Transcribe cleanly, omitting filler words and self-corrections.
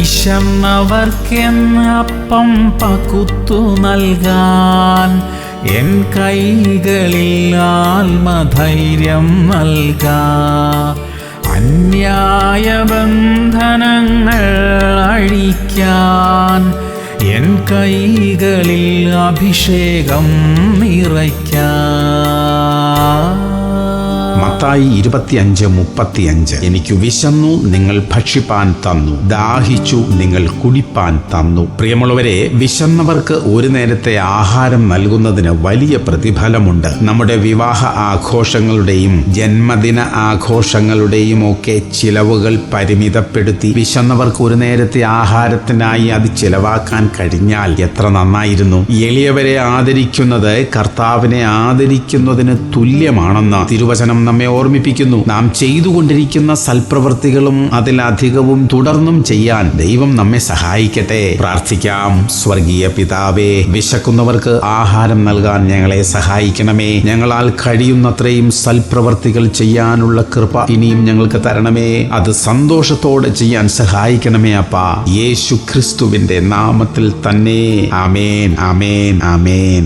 വിശന്നവർക്കെന്ന് അപ്പം പകുത്തു നൽകാൻ എൻ കൈകളിൽ ആത്മധൈര്യം നൽകാ. അന്യായ ബന്ധനങ്ങൾ അഴിക്കാൻ എൻ കൈകളിൽ അഭിഷേകം നിറയ്ക്കാൻ. മത്തായി 25:35. എനിക്ക് വിശന്നു, നിങ്ങൾ ഭക്ഷിപ്പാൻ തന്നു, ദാഹിച്ചു, നിങ്ങൾ കുടിപ്പാൻ തന്നു. പ്രിയമുള്ളവരെ, വിശന്നവർക്ക് ഒരു നേരത്തെ ആഹാരം നൽകുന്നതിന് വലിയ പ്രതിഫലമുണ്ട്. നമ്മുടെ വിവാഹ ആഘോഷങ്ങളുടെയും ജന്മദിന ആഘോഷങ്ങളുടെയും ഒക്കെ ചിലവുകൾ പരിമിതപ്പെടുത്തി വിശന്നവർക്ക് ഒരു നേരത്തെ ആഹാരത്തിനായി അത് ചിലവാക്കാൻ കഴിഞ്ഞാൽ എത്ര നന്നായിരുന്നു. എളിയവരെ ആദരിക്കുന്നത് കർത്താവിനെ ആദരിക്കുന്നതിന് തുല്യമാണെന്ന് തിരുവചനം നമ്മെ ഓർമ്മിപ്പിക്കുന്നു. നാം ചെയ്തുകൊണ്ടിരിക്കുന്ന സൽപ്രവൃത്തികളും അതിലധികവും തുടർന്നും ചെയ്യാൻ ദൈവം നമ്മെ സഹായിക്കട്ടെ. പ്രാർത്ഥിക്കാം. സ്വർഗീയ പിതാവേ, വിശക്കുന്നവർക്ക് ആഹാരം നൽകാൻ ഞങ്ങളെ സഹായിക്കണമേ. ഞങ്ങളാൽ കഴിയുന്നത്രയും സൽപ്രവൃത്തികൾ ചെയ്യാനുള്ള കൃപ ഇനിയും ഞങ്ങൾക്ക് തരണമേ. അത് സന്തോഷത്തോടെ ചെയ്യാൻ സഹായിക്കണമേ അപ്പാ. യേശു ക്രിസ്തുവിന്റെ നാമത്തിൽ തന്നെ. ആമേൻ, ആമേൻ, ആമേൻ.